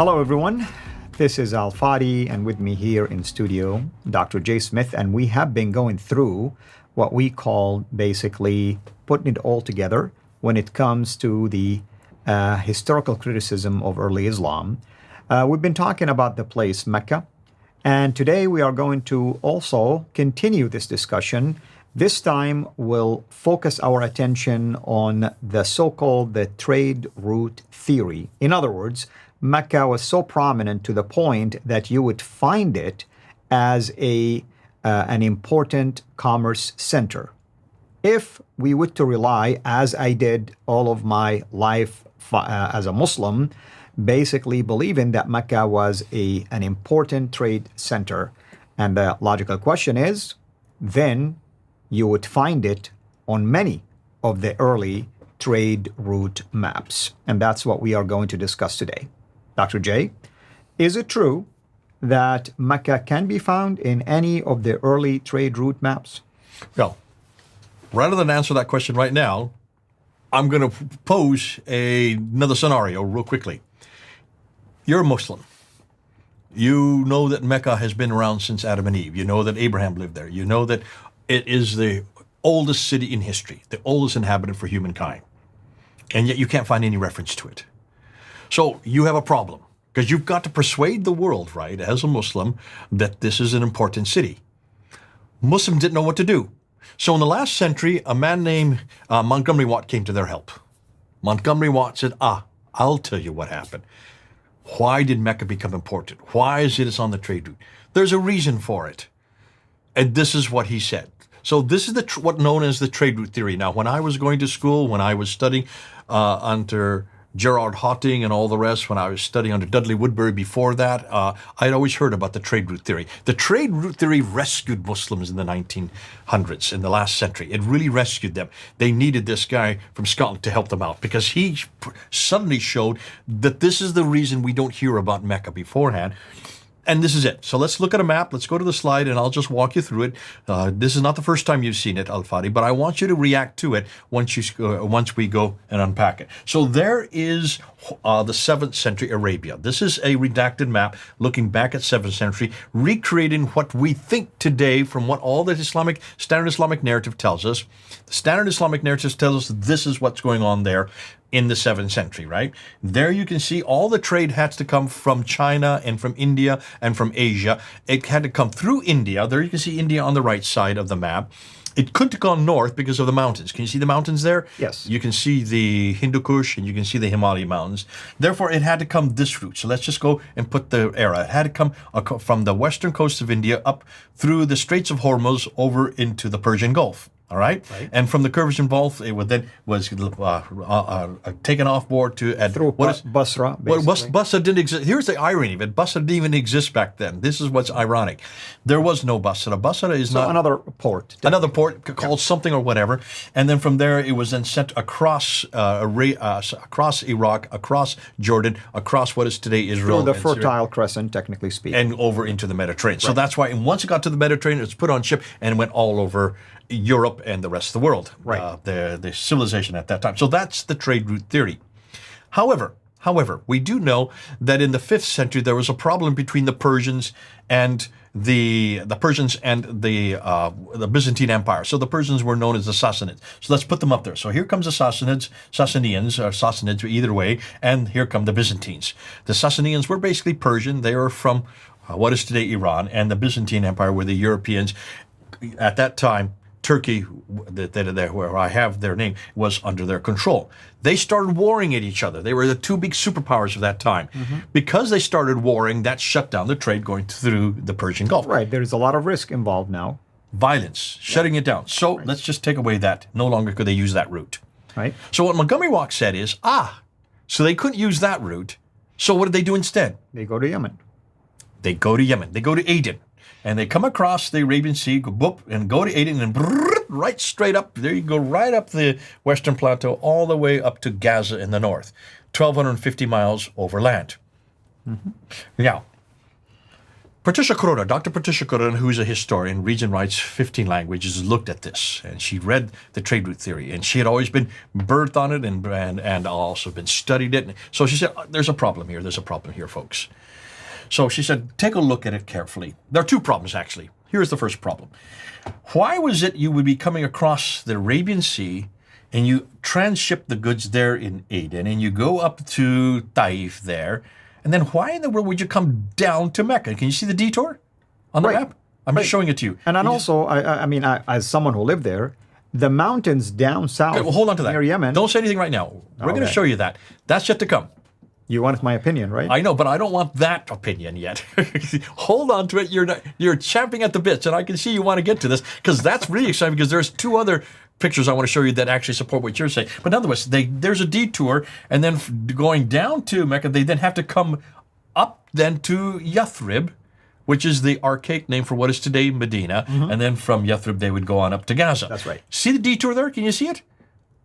Hello, everyone. This is Al Fadi, and with me here in studio, Dr. Jay Smith, and we have been going through what we call basically putting it all together when it comes to the historical criticism of early Islam. We've been talking about the place Mecca, and today we are going to also continue this discussion. This time we'll focus our attention on the so-called the trade route theory. In other words, Mecca was so prominent to the point that you would find it as an important commerce center. If we were to rely, as I did all of my life as a Muslim, basically believing that Mecca was an important trade center, and the logical question is, then you would find it on many of the early trade route maps. And that's what we are going to discuss today. Dr. J, is it true that Mecca can be found in any of the early trade route maps? Well, rather than answer that question right now, I'm going to pose another scenario real quickly. You're a Muslim. You know that Mecca has been around since Adam and Eve. You know that Abraham lived there. You know that it is the oldest city in history, the oldest inhabitant for humankind. And yet you can't find any reference to it. So you have a problem, because you've got to persuade the world, right, as a Muslim, that this is an important city. Muslims didn't know what to do. So in the last century, a man named Montgomery Watt came to their help. Montgomery Watt said, I'll tell you what happened. Why did Mecca become important? Why is it on the trade route? There's a reason for it. And this is what he said. So this is what known as the trade route theory. Now, when I was going to school, when I was studying under Gerard Hotting and all the rest, when I was studying under Dudley Woodbury before that, I'd always heard about the trade route theory. The trade route theory rescued Muslims in the 1900s, in the last century. It really rescued them. They needed this guy from Scotland to help them out, because he suddenly showed that this is the reason we don't hear about Mecca beforehand. And this is it. So let's look at a map. Let's go to the slide, and I'll just walk you through it. This is not the first time you've seen it, Al-Fadi, but I want you to react to it once we go and unpack it. So there is the 7th century Arabia. This is a redacted map looking back at 7th century, recreating what we think today from what all the standard Islamic narrative tells us. The standard Islamic narrative tells us this is what's going on there in the 7th century, right? There you can see all the trade had to come from China and from India and from Asia. It had to come through India. There you can see India on the right side of the map. It couldn't have gone north because of the mountains. Can you see the mountains there? Yes. You can see the Hindu Kush and you can see the Himalaya mountains. Therefore, it had to come this route. So let's just go and put the era. It had to come from the western coast of India up through the Straits of Hormuz over into the Persian Gulf. All right? And from the Persian Gulf, it was taken off board to Basra. Well, Basra didn't exist. Here's the irony of it. Basra didn't even exist back then. This is what's ironic. There was no Basra. Basra is not another port. Another port called something or whatever. And then from there, it was then sent across Iraq, across Jordan, across what is today Israel. Through the Fertile Crescent, technically speaking. And over into the Mediterranean. Right. So that's why, and once it got to the Mediterranean, it was put on ship and went all over Europe and the rest of the world, right? The civilization at that time. So that's the trade route theory. However, we do know that in the 5th century there was a problem between the Persians and the Byzantine Empire. So the Persians were known as the Sassanids. So let's put them up there. So here comes the Sassanians, either way, and here come the Byzantines. The Sassanians were basically Persian. They were from what is today Iran, and the Byzantine Empire were the Europeans. At that time, Turkey, where I have their name, was under their control. They started warring at each other. They were the two big superpowers of that time. Mm-hmm. Because they started warring, that shut down the trade going through the Persian Gulf. Right. There's a lot of risk involved now. Violence, shutting it down. So let's just take away that. No longer could they use that route. Right. So what Montgomery Watt said is, so they couldn't use that route. So what did they do instead? They go to Yemen. They go to Aden. And they come across the Arabian Sea, go to Aden, and right straight up, there you go, right up the Western Plateau, all the way up to Gaza in the north, 1,250 miles over land. Mm-hmm. Now, Patricia Corona, Dr. Patricia Corona, who's a historian, reads and writes 15 languages, looked at this, and she read the trade route theory, and she had always been birthed on it and also been studied it. So she said, there's a problem here. There's a problem here, folks. So she said, take a look at it carefully. There are two problems, actually. Here's the first problem. Why was it you would be coming across the Arabian Sea and you transship the goods there in Aden and you go up to Taif there, and then why in the world would you come down to Mecca? Can you see the detour on the map? I'm just showing it to you. And also, I mean, as someone who lived there, the mountains down south Okay, well, hold on to that. near Yemen. Don't say anything right now. We're going to show you that. That's yet to come. You wanted my opinion, right? I know, but I don't want that opinion yet. Hold on to it. You're champing at the bits, and I can see you want to get to this because that's really exciting because there's two other pictures I want to show you that actually support what you're saying. But nonetheless, there's a detour, and then going down to Mecca, they then have to come up then to Yathrib, which is the archaic name for what is today Medina, and then from Yathrib they would go on up to Gaza. That's right. See the detour there? Can you see it?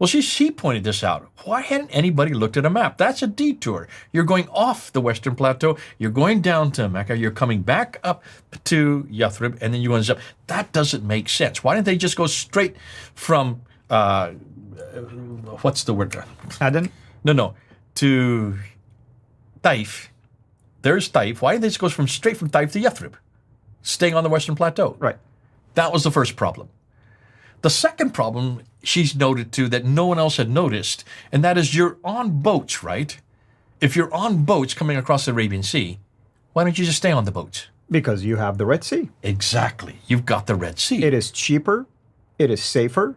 Well, she pointed this out. Why hadn't anybody looked at a map? That's a detour. You're going off the Western Plateau. You're going down to Mecca. You're coming back up to Yathrib, and then you end up. That doesn't make sense. Why didn't they just go straight from, what's the word? Aden? No, to Taif. There's Taif. Why didn't they just go straight from Taif to Yathrib, staying on the Western Plateau? Right. That was the first problem. The second problem she's noted too that no one else had noticed, and that is you're on boats, right? If you're on boats coming across the Arabian Sea, why don't you just stay on the boats? Because you have the Red Sea. Exactly. You've got the Red Sea. It is cheaper, it is safer,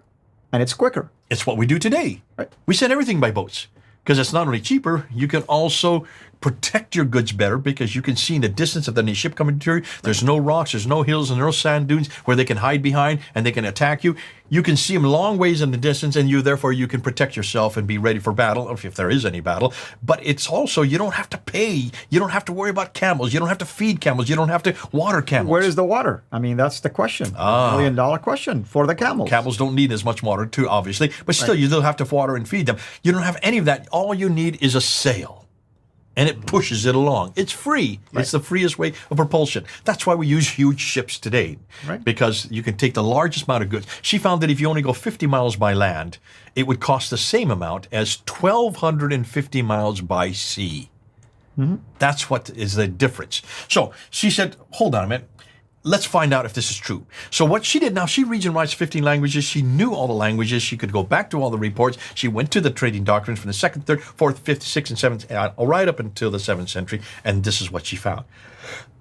and it's quicker. It's what we do today. Right. We send everything by boats because it's not only cheaper, you can also protect your goods better because you can see in the distance of any ship coming through. There's no rocks, there's no hills, and no sand dunes where they can hide behind and they can attack you. You can see them long ways in the distance, and therefore you can protect yourself and be ready for battle, if there is any battle. But it's also, you don't have to pay. You don't have to worry about camels. You don't have to feed camels. You don't have to water camels. Where is the water? I mean, that's the question. $1 million question for the camels. Camels don't need as much water too, obviously, but still, you still have to water and feed them. You don't have any of that. All you need is a sail. And it pushes it along. It's free. Right. It's the freest way of propulsion. That's why we use huge ships today, because you can take the largest amount of goods. She found that if you only go 50 miles by land, it would cost the same amount as 1,250 miles by sea. That's what is the difference. So she said, hold on a minute. Let's find out if this is true. So what she did now, she reads and writes 15 languages. She knew all the languages. She could go back to all the reports. She went to the trading doctrines from the 2nd, 3rd, 4th, 5th, 6th, and 7th, right up until the 7th century. And this is what she found.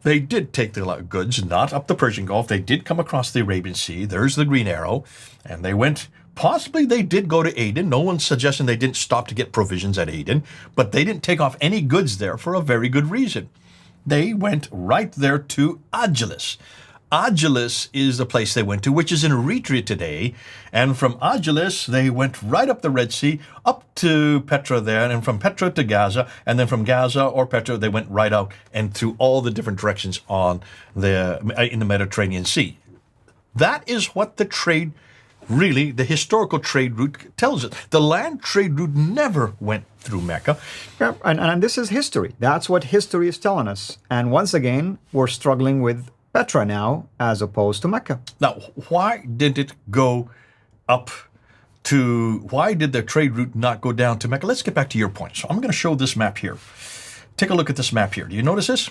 They did take the goods, not up the Persian Gulf. They did come across the Arabian Sea. There's the Green Arrow. And they went, possibly they did go to Aden. No one's suggesting they didn't stop to get provisions at Aden. But they didn't take off any goods there for a very good reason. They went right there to Agilis. Agilis is the place they went to, which is in Eritrea today. And from Agilis, they went right up the Red Sea, up to Petra there, and from Petra to Gaza. And then from Gaza or Petra, they went right out and through all the different directions in the Mediterranean Sea. That is what the trade, really, the historical trade route tells us. The land trade route never went through Mecca. Yeah, and this is history. That's what history is telling us. And once again, we're struggling with Petra now as opposed to Mecca. Now, why did it go up to, why did the trade route not go down to Mecca? Let's get back to your point. So I'm going to show this map here. Take a look at this map here. Do you notice this?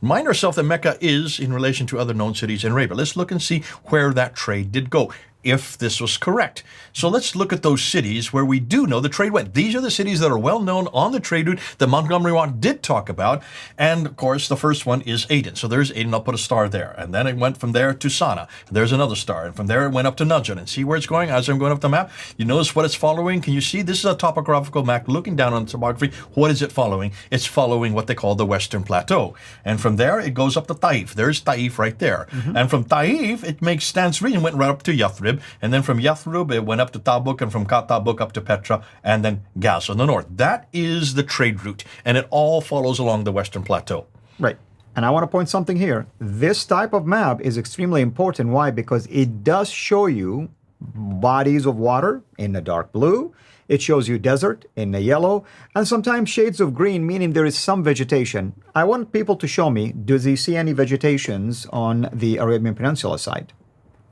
Remind ourselves that Mecca is in relation to other known cities in Arabia. Let's look and see where that trade did go, if this was correct. So let's look at those cities where we do know the trade went. These are the cities that are well known on the trade route that Montgomery Watt did talk about. And of course, the first one is Aden. So there's Aden. I'll put a star there. And then it went from there to Sana. There's another star. And from there it went up to Najran. And see where it's going as I'm going up the map? You notice what it's following? Can you see? This is a topographical map looking down on the topography. What is it following? It's following what they call the Western Plateau. And from there it goes up to Taif. There's Taif right there. And from Taif, it makes Stan's region, went right up to Yathrib. And then from Yathrib, it went up to Tabuk, and from Tabuk up to Petra, and then Gaza in the north. That is the trade route, and it all follows along the Western Plateau. Right. And I want to point something here. This type of map is extremely important. Why? Because it does show you bodies of water in the dark blue. It shows you desert in the yellow, and sometimes shades of green, meaning there is some vegetation. I want people to show me, do they see any vegetations on the Arabian Peninsula side?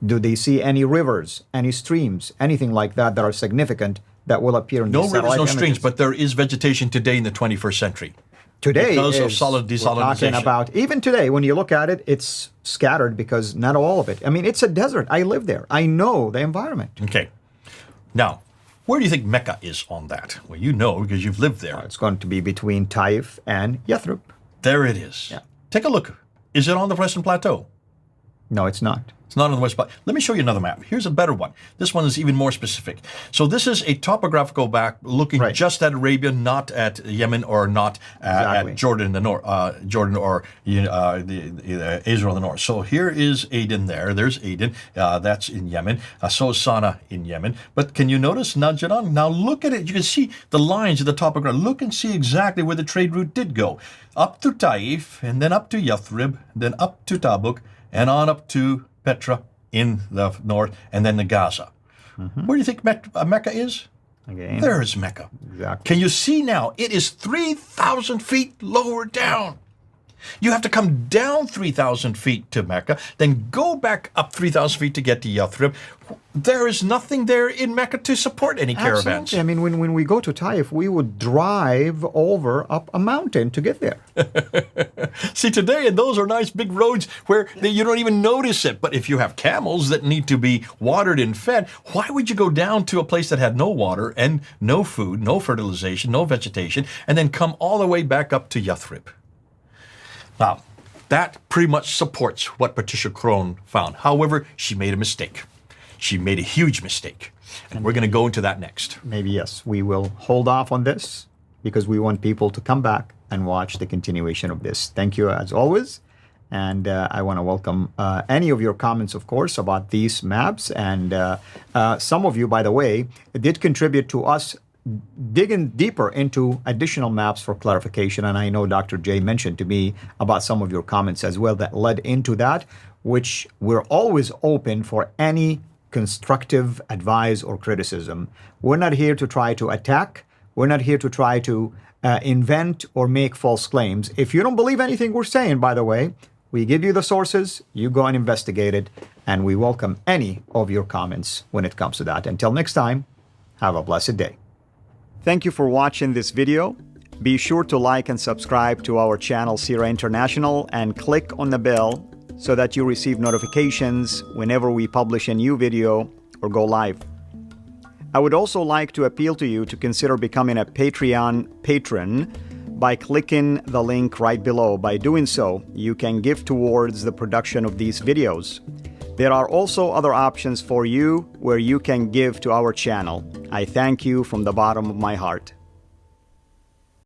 Do they see any rivers, any streams, anything like that that are significant that will appear in No these rivers, satellite no images? streams, but there is vegetation today in the 21st century. Today because of is, solid we're talking desalinization. about, even today, when you look at it, it's scattered because not all of it. I mean, it's a desert. I live there. I know the environment. Okay. Now, where do you think Mecca is on that? Well, you know because you've lived there. It's going to be between Taif and Yathrib. There it is. Yeah. Take a look. Is it on the Western Plateau? No, it's not. It's not on the West Plateau. Let me show you another map. Here's a better one. This one is even more specific. So this is a topographical map looking Right. just at Arabia, not at Yemen or not Exactly. at Jordan in the north, Jordan or Israel in the north. So here is Aden there. There's Aden. That's in Yemen. So is Sana'a in Yemen. But can you notice Najran? Now look at it. You can see the lines of the topograph. Look and see exactly where the trade route did go. Up to Taif, and then up to Yathrib, then up to Tabuk, and on up to Petra in the north, and then to Gaza. Where do you think Mecca is? Again. There is Mecca. Exactly. Can you see now? It is 3,000 feet lower down. You have to come down 3,000 feet to Mecca, then go back up 3,000 feet to get to Yathrib. There is nothing there in Mecca to support any caravans. Absolutely. I mean, when we go to Taif, we would drive up a mountain to get there. See, today, and those are nice big roads where you don't even notice it. But if you have camels that need to be watered and fed, why would you go down to a place that had no water and no food, no fertilization, no vegetation, and then come all the way back up to Yathrib? Now, that pretty much supports what Patricia Crone found. However, she made a mistake. She made a huge mistake. And we're going to go into that next. Maybe, yes, we will hold off on this because we want people to come back and watch the continuation of this. Thank you, as always. And I want to welcome any of your comments, of course, about these maps. And some of you, by the way, did contribute to us digging deeper into additional maps for clarification. And I know Dr. J mentioned to me about some of your comments as well that led into that, which we're always open for any constructive advice or criticism. We're not here to try to attack. We're not here to try to invent or make false claims. If you don't believe anything we're saying, by the way, we give you the sources, you go and investigate it, and we welcome any of your comments when it comes to that. Until next time, have a blessed day. Thank you for watching this video. Be sure to like and subscribe to our channel Sira International and click on the bell so that you receive notifications whenever we publish a new video or go live. I would also like to appeal to you to consider becoming a Patreon patron by clicking the link right below. By doing so, you can give towards the production of these videos. There are also other options for you where you can give to our channel. I thank you from the bottom of my heart.